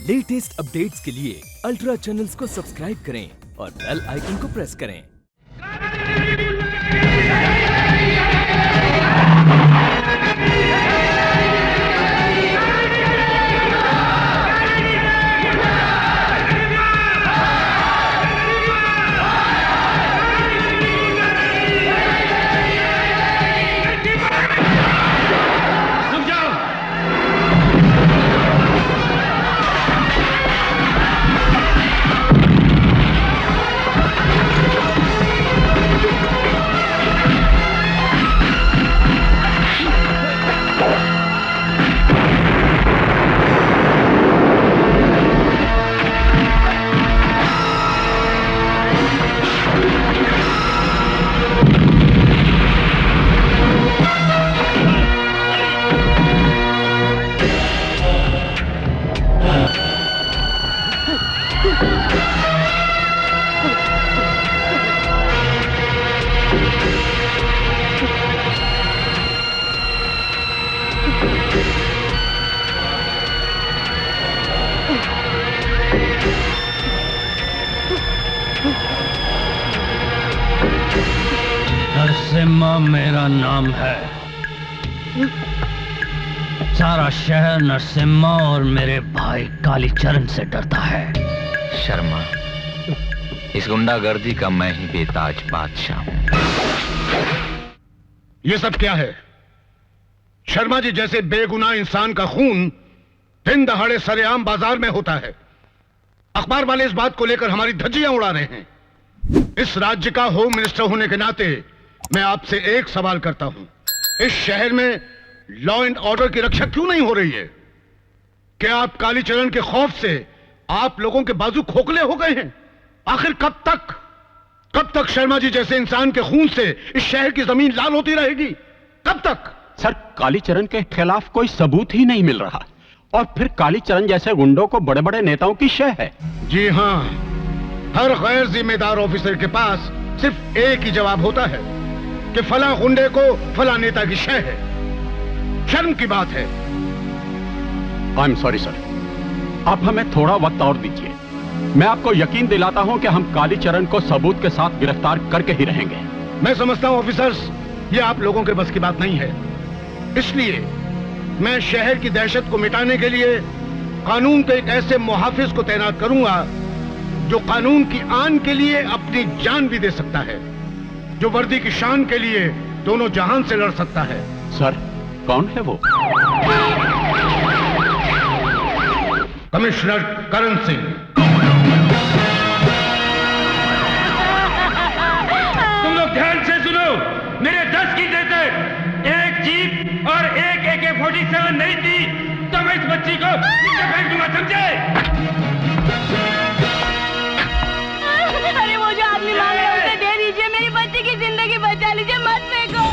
Latest updates के लिए ultra channels को सब्सक्राइब करें और बेल आइकन को प्रेस करें। नरसिम्हा मेरा नाम है। सारा शहर नरसिम्हा और मेरे भाई कालीचरण से डरता है। शर्मा, इस गुंडागर्दी का मैं ही बेताज बादशाह हूं। ये सब क्या है? शर्मा जी जैसे बेगुनाह इंसान का खून दिन दहाड़े सरेआम बाजार में होता है। अखबार वाले इस बात को लेकर हमारी धज्जियां उड़ा रहे हैं। इस राज्य का होम मिनिस्टर होने के नाते मैं आपसे एक सवाल करता हूं, इस शहर में लॉ एंड ऑर्डर की रक्षा क्यों नहीं हो रही है? क्या आप कालीचरण के खौफ से आप लोगों के बाजू खोखले हो गए हैं? आखिर कब तक शर्मा जी जैसे इंसान के खून से इस शहर की जमीन लाल होती रहेगी? कब तक? सर, कालीचरण के खिलाफ कोई सबूत ही नहीं मिल रहा और फिर कालीचरण जैसे गुंडों को बड़े बड़े नेताओं की शय है। जी हां, हर गैर जिम्मेदार ऑफिसर के पास सिर्फ एक ही जवाब होता है कि फला गुंडे को फला नेता की शय है। शर्म की बात है। आई एम सॉरी सर, आप हमें थोड़ा वक्त और दीजिए। मैं आपको यकीन दिलाता हूं कि हम कालीचरण को सबूत के साथ गिरफ्तार करके ही रहेंगे। मैं समझता हूं ऑफिसर्स, ये आप लोगों के बस की बात नहीं है। इसलिए मैं शहर की दहशत को मिटाने के लिए कानून के एक ऐसे मुहाफिज को तैनात करूंगा जो कानून की आन के लिए अपनी जान भी दे सकता है, जो वर्दी की शान के लिए दोनों जहान से लड़ सकता है। सर, कौन है वो? कमिश्नर करण सिंह। तुम लोग ध्यान से सुनो, मेरे 10 की देते एक जीप और एक AK-47 नहीं थी तो मैं इस बच्ची को नीचे फेंक दूंगा, समझे? अरे वो जो आदमी मांग रहा है उसे दे दीजिए, मेरी बच्ची की जिंदगी बचा लीजिए, मत फेंको।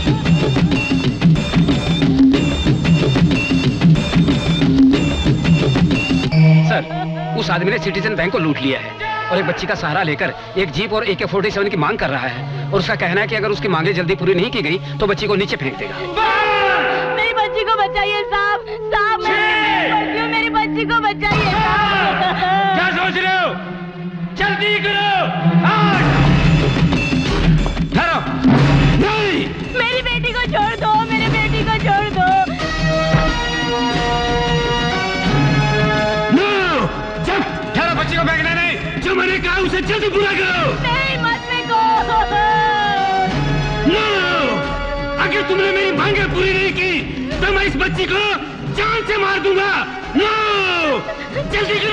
सर, उस आदमी ने सिटीजन बैंक को लूट लिया है और एक बच्ची का सहारा लेकर एक जीप और AK-47 की मांग कर रहा है और उसका कहना है कि अगर उसकी मांगे जल्दी पूरी नहीं की गई तो बच्ची को नीचे फेंक देगा। मेरी बच्ची को बचाइए साहब, साहब मेरी बच्ची को बचाइए साहब। क्या सोच रहे हो? जल्दी करो, ठहरो। नहीं, मेरी बेटी को छोड़ दो, मेरी बेटी को छोड़ दो। ठहरो, बच्ची को फेंकना नहीं। जो मैंने कहा उसे जल्दी पूरा करो। नहीं, मत फेंको। अगर तुमने मेरी मांगे पूरी नहीं की तो मैं इस बच्ची को जान से मार दूंगा। नो, जल्दी करो।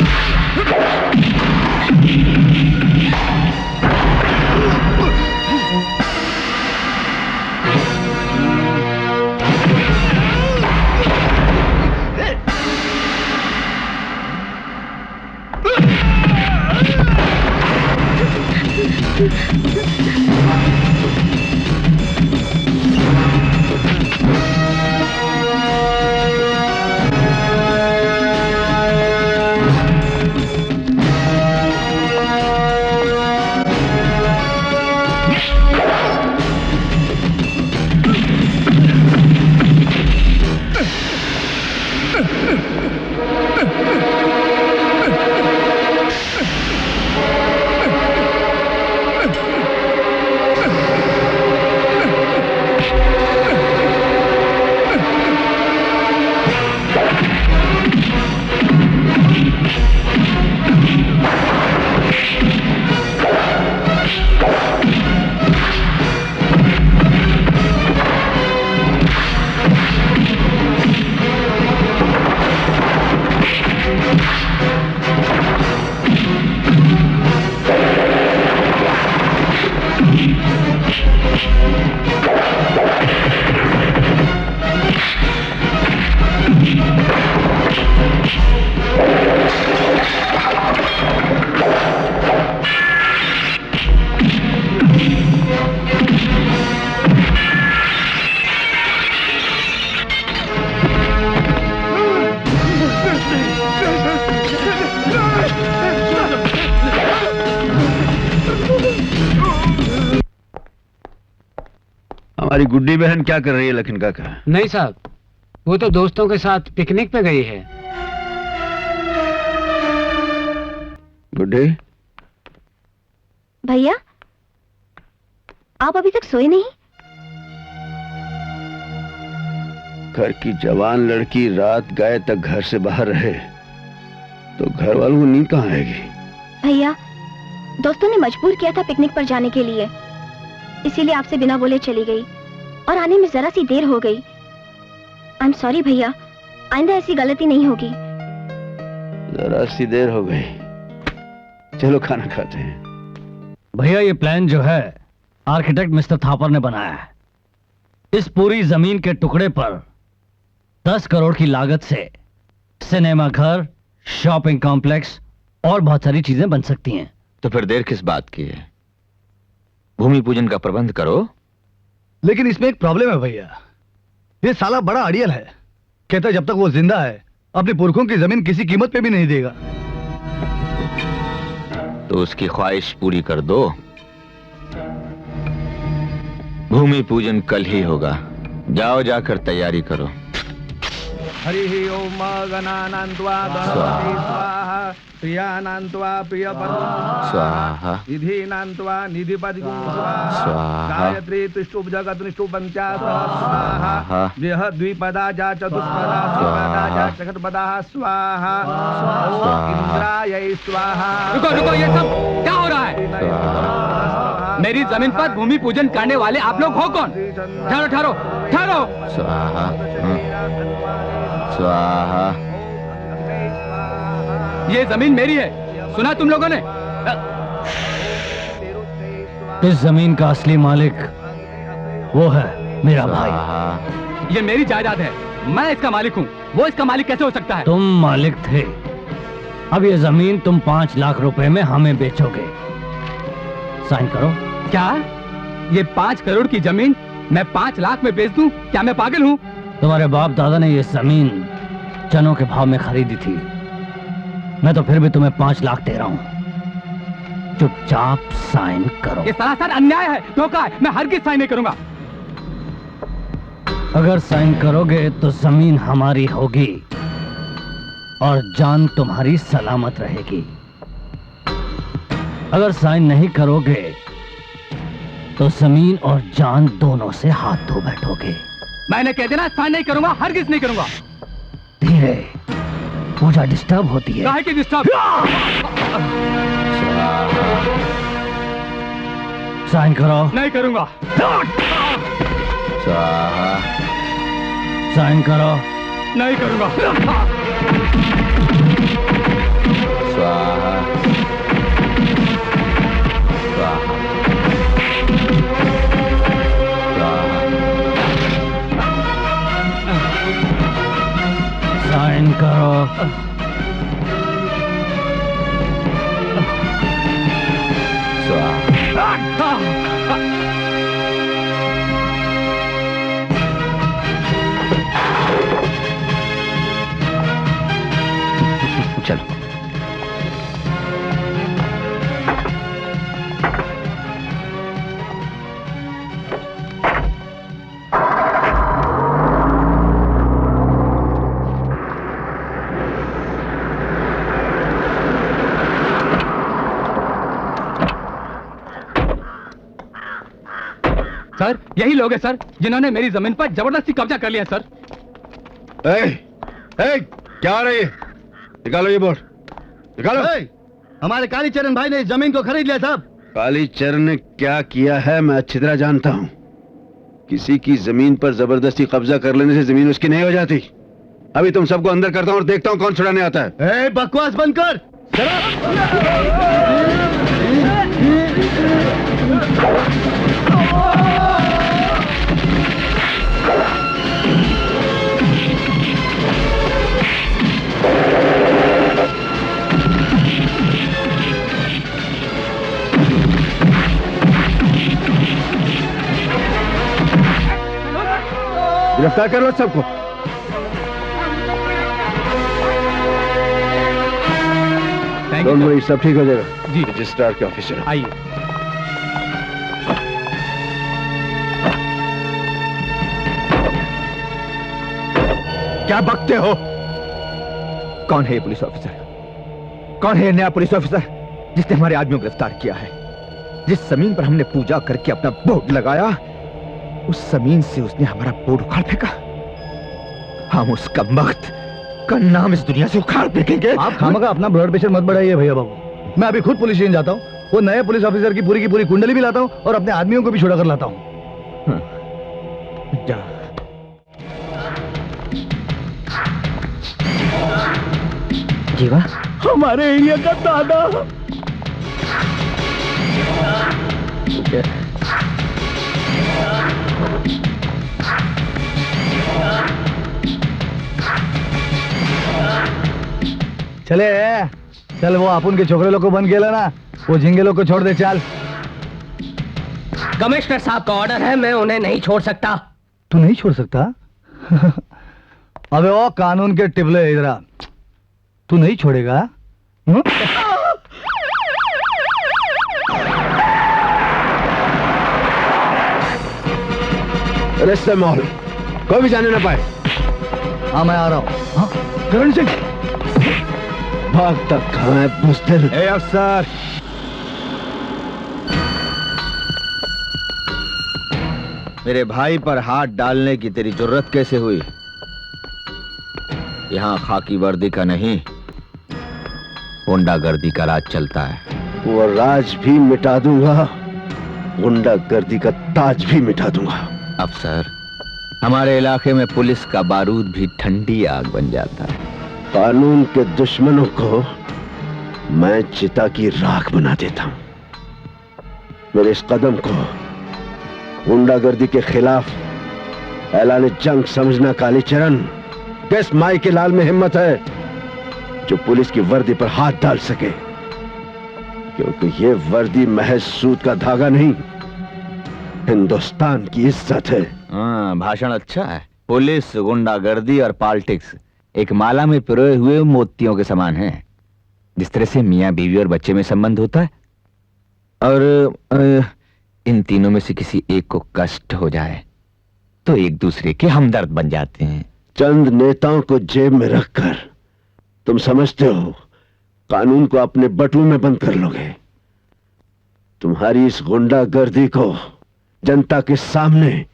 हमारी गुड्डी बहन क्या कर रही है लखन काका? नहीं साहब, वो तो दोस्तों के साथ पिकनिक पे गई है। गुड्डी, भैया आप अभी तक सोए नहीं? घर की जवान लड़की रात गए तक घर से बाहर रहे तो घर वालों को नींद कहाँ आएगी? भैया दोस्तों ने मजबूर किया था पिकनिक पर जाने के लिए, इसीलिए आपसे बिना बोले चली गई और आने में जरा सी देर हो गई। आई एम सॉरी भैया, आइंदा ऐसी गलती नहीं होगी। जरा सी देर हो गई, चलो खाना खाते हैं। भैया ये प्लान जो है आर्किटेक्ट मिस्टर थापर ने बनाया है। इस पूरी जमीन के टुकड़े पर 10 करोड़ की लागत से सिनेमा घर, शॉपिंग कॉम्प्लेक्स और बहुत सारी चीजें बन सकती हैं। तो फिर देर किस बात की है? भूमि पूजन का प्रबंध करो। लेकिन इसमें एक प्रॉब्लम है भैया, ये साला बड़ा अड़ियल है। कहता जब तक वो जिंदा है अपने पुरखों की जमीन किसी कीमत पे भी नहीं देगा। तो उसकी ख्वाहिश पूरी कर दो। भूमि पूजन कल ही होगा, जाओ जाकर तैयारी करो। हरि ओम गणानान्त्वा गणपति स्वाहा, प्रियानान्त्वा प्रियपदं स्वाहा, निधीनान्त्वा निधिपतिं स्वाहा, स्वाहा, गायत्री त्रिष्टुप जगत्रिष्टुप पंचाशः स्वाहा, विह द्विपदा जा चतुष्पदा स्वाहा जा चतुर्पदा स्वाहा, ओम इंद्राय स्वाहा। रुको रुको, ये सब क्या हो रहा है? मेरी जमीन पर भूमि पूजन करने वाले आप लोग हो कौन? ठहरो ठहरो ठहरो। स्वाहा, स्वाहा। ये जमीन मेरी है, सुना तुम लोगों ने? इस जमीन का असली मालिक वो है मेरा भाई। ये मेरी जायदाद है, मैं इसका मालिक हूँ। वो इसका मालिक कैसे हो सकता है? तुम मालिक थे, अब ये जमीन तुम 5 लाख रुपए में हमें बेचोगे। साइन करो। क्या? ये 5 करोड़ की जमीन मैं 5 लाख में बेच दूं? क्या मैं पागल हूँ? तुम्हारे बाप दादा ने ये जमीन चनों के भाव में खरीदी थी, मैं तो फिर भी तुम्हें 5 लाख दे रहा हूँ। चुपचाप साइन करो। ये सरासर अन्याय है, धोखा है, मैं हरगिज़ साइन नहीं करूंगा। अगर साइन करोगे तो जमीन हमारी होगी और जान तुम्हारी सलामत रहेगी। अगर साइन नहीं करोगे तो जमीन और जान दोनों से हाथ धो बैठोगे। मैंने कह देना साइन नहीं करूंगा, हरगिज़ नहीं करूंगा। धीरे, पूजा डिस्टर्ब होती है। काहे की डिस्टर्ब? साइन करो। नहीं करूंगा। स्वाहा, साइन करो। नहीं करूंगा। स्वाहा, स्वाहा, साइन करो। चलो। सर, यही लोग हैं सर जिन्होंने मेरी जमीन पर जबरदस्ती कब्जा कर लिया सर। क्या हो रही है? निकालो ये बोर्ड, निकालो। हमारे कालीचरण भाई ने जमीन को खरीद लिया साहब। कालीचरण ने क्या किया है मैं अच्छी तरह जानता हूँ। किसी की जमीन पर जबरदस्ती कब्जा कर लेने से जमीन उसकी नहीं हो जाती। अभी तुम सबको अंदर करता हूँ और देखता हूँ कौन छुड़ाने आता है। बकवास बंद कर। गिरफ्तार कर लो सबको। डोंट वरी, सब ठीक हो जाएगा। जी रजिस्ट्रार के ऑफिसर आइए। क्या बकते हो? कौन है ये पुलिस ऑफिसर? कौन है ये नया पुलिस ऑफिसर जिसने हमारे आदमियों को गिरफ्तार किया है? जिस जमीन पर हमने पूजा करके अपना बोर्ड लगाया, उस जमीन से उसने हमारा बोर्ड उखाड़ फेंका। हम उस कमबख्त का नाम इस दुनिया से उखाड़ फेंकेंगे। आप खामखा अपना ब्लड प्रेशर मत बढ़ाइए भैया बाबू। मैं अभी खुद पुलिस स्टेशन जाता हूँ, वो नए पुलिस ऑफिसर की पूरी कुंडली भी लाता हूँ और अपने आदमियों को भी छुड़ा कर लाता हूँ। जा। जीवा, हमारे एरिया का दादा। चल वो अपन के छोकरे लोग को बंद किया ना, वो झिंगे लोग को छोड़ दे। चल। कमिश्नर साहब का ऑर्डर है, मैं उन्हें नहीं छोड़ सकता। तू नहीं छोड़ सकता? अबे वो कानून के टिबले, इधर आ। तू नहीं छोड़ेगा? रेस्ट माहौल, कोई भी जाने ना पाए। हाँ मैं आ रहा हूँ। करण सिंह भाग तक कहाँ है बुज़दिल? ए अफसर, मेरे भाई पर हाथ डालने की तेरी जुर्रत कैसे हुई? यहाँ खाकी वर्दी का नहीं, गुंडागर्दी का राज चलता है। वो राज भी मिटा दूंगा, गुंडागर्दी का ताज भी मिटा दूंगा। अफसर, हमारे इलाके में पुलिस का बारूद भी ठंडी आग बन जाता है। कानून के दुश्मनों को मैं चिता की राख बना देता हूं। मेरे इस कदम को गुंडागर्दी के खिलाफ ऐलान जंग समझना कालीचरण। किस माई के लाल में हिम्मत है जो पुलिस की वर्दी पर हाथ डाल सके? क्योंकि ये वर्दी महज सूत का धागा नहीं, हिंदुस्तान की इज्जत है। भाषण अच्छा है। पुलिस, गुंडागर्दी और पॉलिटिक्स एक माला में पिरोए हुए मोतियों के समान हैं। जिस तरह से मियां बीवी और बच्चे में संबंध होता है, और इन तीनों में से किसी एक को कष्ट हो जाए तो एक दूसरे के हमदर्द बन जाते हैं। चंद नेताओं को जेब में रखकर तुम समझते हो कानून को अपने बटुए में बंद कर लोगे? तुम्हारी इस गुंडागर्दी को जनता के सामने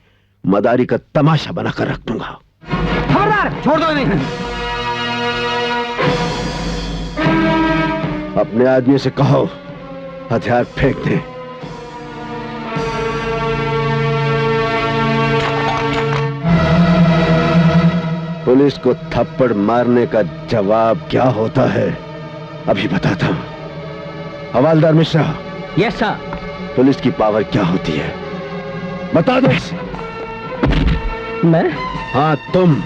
मदारी का तमाशा बनाकर रख दूंगा। खबरदार, छोड़ दो नहीं। अपने आदमी से कहो हथियार फेंक दे। पुलिस को थप्पड़ मारने का जवाब क्या होता है अभी बताता हूं। हवालदार मिश्रा। Yes sir. पुलिस की पावर क्या होती है बता दो। मैं? हाँ तुम।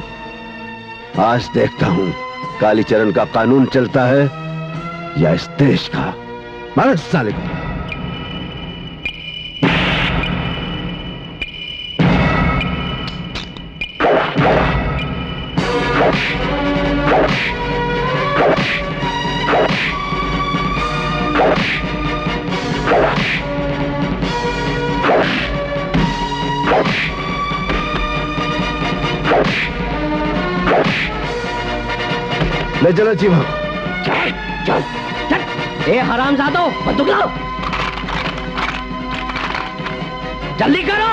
आज देखता हूं कालीचरण का कानून चलता है या इस देश का। मारो साले को। ले चलो जीवा। चल चल चल। ए हरामजादो, बंदूक लाओ, जल्दी करो।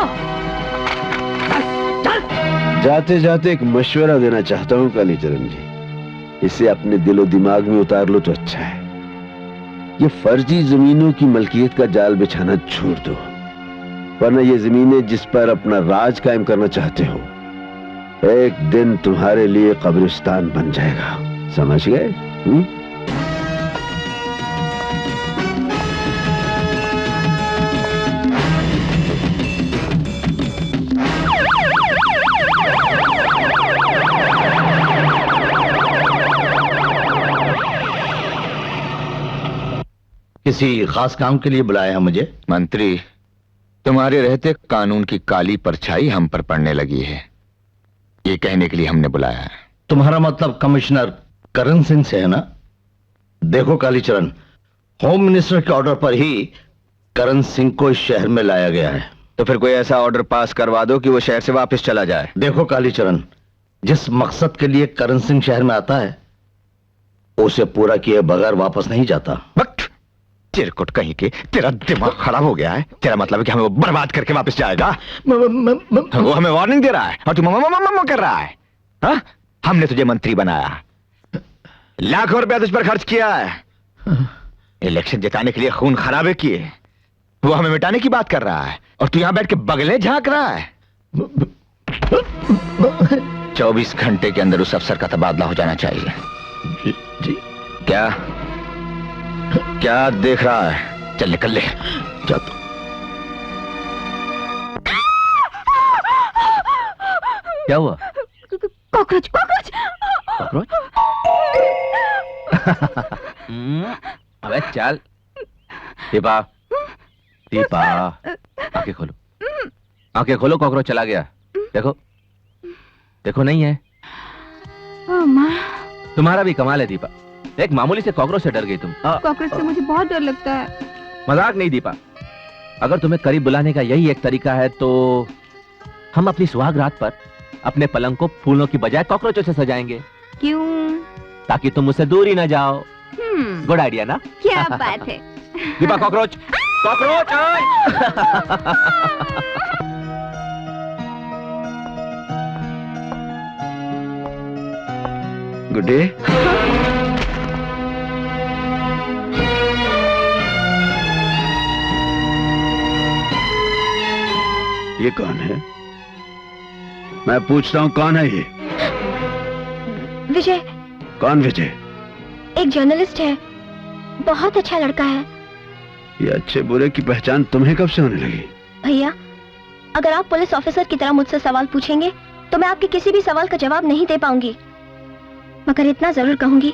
चल चल। जाते जाते एक मशवरा देना चाहता हूं कालीचरण जी, इसे अपने दिलो दिमाग में उतार लो तो अच्छा है। ये फर्जी जमीनों की मलकियत का जाल बिछाना छोड़ दो, वरना ये जमीनें जिस पर अपना राज कायम करना चाहते हो एक दिन तुम्हारे लिए कब्रिस्तान बन जाएगा। समझ गए? किसी खास काम के लिए बुलाया है मुझे? मंत्री, तुम्हारे रहते कानून की काली परछाई हम पर पड़ने लगी है, ये कहने के लिए हमने बुलाया है। तुम्हारा मतलब कमिश्नर करण सिंह से है ना? देखो कालीचरण, होम मिनिस्टर के ऑर्डर पर ही करण सिंह को इस शहर में लाया गया है। तो फिर कोई ऐसा ऑर्डर पास करवा दो कि वो शहर से वापस चला जाए। देखो कालीचरण, जिस मकसद के लिए करण सिंह शहर में आता है उसे पूरा किए बगैर वापस नहीं जाता। चिरकुट कहीं के, तेरा दिमाग खराब हो गया है। तेरा मतलब है कि हमें वो बर्बाद करके वापस जाएगा? वो हमें वार्निंग दे रहा है और तू मम्मा कर रहा है। हा? हमने तुझे मंत्री बनाया, लाखों रुपया तुझ पर खर्च किया है, इलेक्शन जिताने के लिए खून खराबे किए, वो हमें मिटाने की बात कर रहा है और तू यहां बैठ के बगले झांक रहा है। 24 घंटे के अंदर उस अफसर का तबादला हो जाना चाहिए। जी। क्या देख रहा है? चल निकल ले। जा तो। क्या हुआ? Cockroach cockroach cockroach? अबे चल। दीपा, दीपा, आंखें खोलो, आंखें खोलो। कॉकरोच चला गया। देखो, देखो नहीं है। तुम्हारा भी कमाल है दीपा, एक मामूली से कॉकरोच से डर गई तुम। कॉकरोच से मुझे बहुत डर लगता है। मजाक नहीं दीपा, अगर तुम्हें करीब बुलाने का यही एक तरीका है तो हम अपनी सुहाग रात पर अपने पलंग को फूलों की बजाय कॉकरोचों से सजाएंगे। क्यों? ताकि तुम मुझसे दूर ही ना जाओ। गुड आइडिया ना? क्या बात है। Deepa, cockroach cockroach. Good day. ये कौन है? मैं पूछता हूँ कौन है ये? विजय। कौन विजय? एक जर्नलिस्ट है, बहुत अच्छा लड़का है। ये अच्छे बुरे की पहचान तुम्हें कब से होने लगी? भैया, अगर आप पुलिस ऑफिसर की तरह मुझसे सवाल पूछेंगे तो मैं आपके किसी भी सवाल का जवाब नहीं दे पाऊंगी, मगर इतना जरूर कहूंगी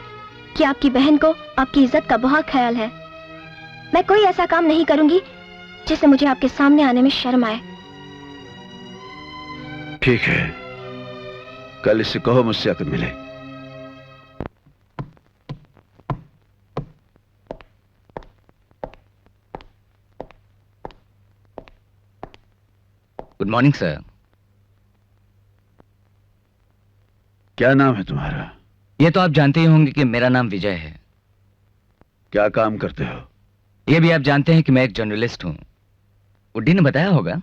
कि आपकी बहन को आपकी इज्जत का बहुत ख्याल है। मैं कोई ऐसा काम नहीं करूंगी जिससे मुझे आपके सामने आने में शर्म आए। ठीक है, कल इससे कहो मुझसे आकर मिले। Good morning sir. क्या नाम है तुम्हारा? ये तो आप जानते ही होंगे कि मेरा नाम विजय है। क्या काम करते हो? ये भी आप जानते हैं कि मैं एक जर्नलिस्ट हूं। गुड्डी ने बताया होगा।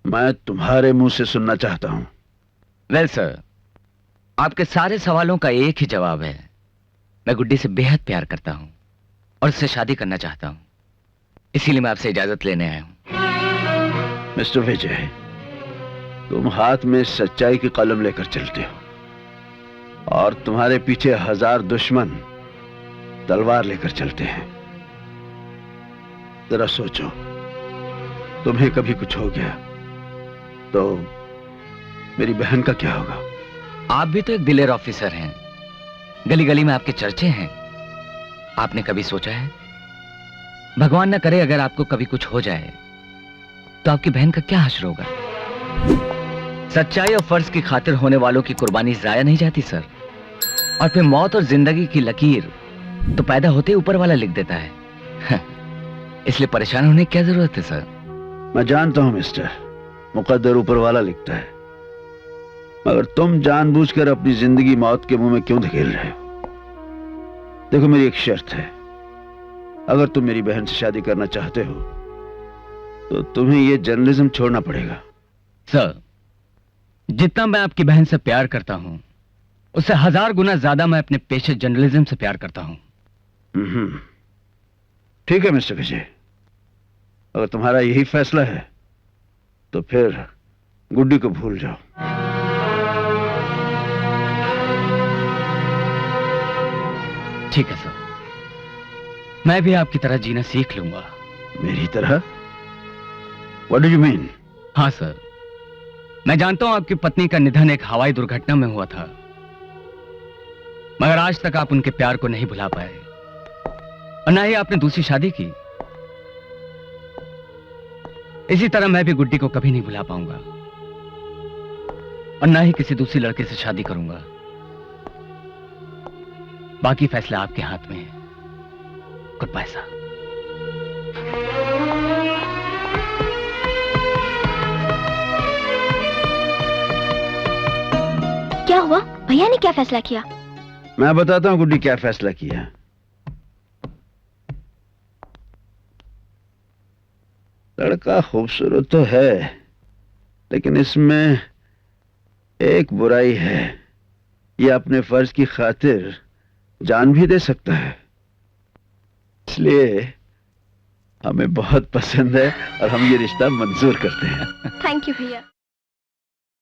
मैं तुम्हारे मुंह से सुनना चाहता हूं। वेल सर, आपके सारे सवालों का एक ही जवाब है। मैं गुड्डी से बेहद प्यार करता हूं और उससे शादी करना चाहता हूं, इसीलिए मैं आपसे इजाजत लेने आया हूं। मिस्टर विजय, तुम हाथ में सच्चाई की कलम लेकर चलते हो और तुम्हारे पीछे 1000 दुश्मन तलवार लेकर चलते हैं। जरा सोचो, तुम्हें कभी कुछ हो गया तो मेरी बहन का क्या होगा? आप भी तो एक दिलेर ऑफिसर हैं, गली गली में आपके चर्चे हैं। आपने कभी सोचा है, भगवान न करे अगर आपको कभी कुछ हो जाए तो आपकी बहन का क्या हश्र होगा? सच्चाई और फर्ज की खातिर होने वालों की कुर्बानी जाया नहीं जाती सर, और फिर मौत और जिंदगी की लकीर तो पैदा होते ऊपर वाला लिख देता है। इसलिए परेशान होने की क्या जरूरत है सर? मैं जानता हूं मिस्टर, मुकद्दर ऊपर वाला लिखता है, मगर तुम जानबूझकर अपनी जिंदगी मौत के मुंह में क्यों धकेल रहे हो? देखो, मेरी एक शर्त है, अगर तुम मेरी बहन से शादी करना चाहते हो तो तुम्हें यह जर्नलिज्म छोड़ना पड़ेगा। सर, जितना मैं आपकी बहन से प्यार करता हूं उससे 1000 गुना ज्यादा मैं अपने पेशे जर्नलिज्म से प्यार करता हूं। ठीक है मिस्टर विजय, अगर तुम्हारा यही फैसला है तो फिर गुड्डी को भूल जाओ। ठीक है सर, मैं भी आपकी तरह जीना सीख लूंगा। मेरी तरह? What do you mean? हाँ सर, मैं जानता हूं आपकी पत्नी का निधन एक हवाई दुर्घटना में हुआ था, मगर आज तक आप उनके प्यार को नहीं भुला पाए और ना ही आपने दूसरी शादी की। इसी तरह मैं भी गुड्डी को कभी नहीं भुला पाऊंगा और ना ही किसी दूसरी लड़के से शादी करूंगा। बाकी फैसला आपके हाथ में है। Good bye sir. क्या हुआ? भैया ने क्या फैसला किया? मैं बताता हूँ गुड्डी क्या फैसला किया। लड़का खूबसूरत तो है, लेकिन इसमें एक बुराई है। ये अपने फर्ज की खातिर जान भी दे सकता है। इसलिए हमें बहुत पसंद है और हम ये रिश्ता मंजूर करते हैं। थैंक यू भैया।